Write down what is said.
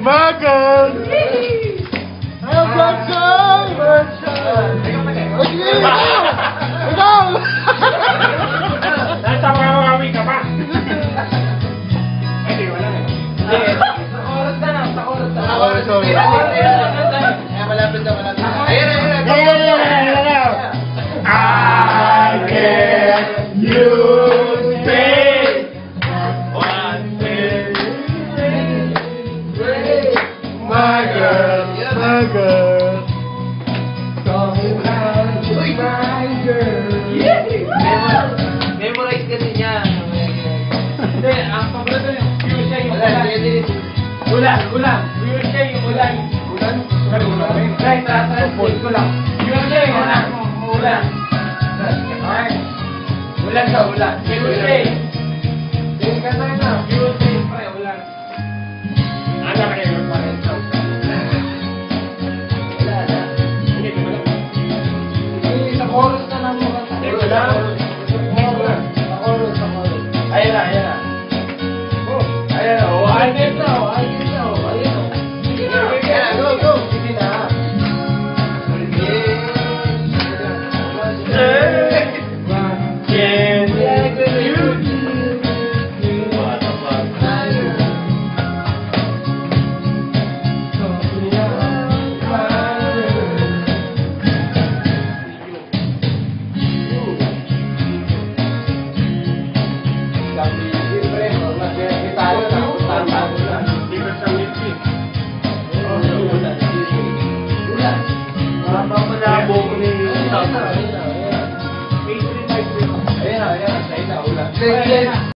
My girl. I've got so much time. Ikaw! Nasa makakawin ka pa. Ay, di wala eh. Sa oras na lang, sa oras na lang. Sorry. Malapit na, malapit na. Ayun. I get you say one thing. My girl. My girl. Memorize kasi niya. Hindi, ang paborito yung pure siya yung Ulan. ulan. Pure siya yung ulan. Ulan? Right, translate ko lang. Pure siya yung ulan. Ulan. Okay. Ulan sa ulan. Pure siya. Sige ka na. Pure siya yung pre, ulan. Ano ka rin yung pre? Wala na. Hindi, di ba lang? Sa oras na lang mo. Hindi, wala. Sa oras. Ayan na. Ayan na. Oh, Ayun na. Sige na. Go. Sige na. Can you what the fuck? Hindi ko sa wiki. Malabo ko ni Ayun na.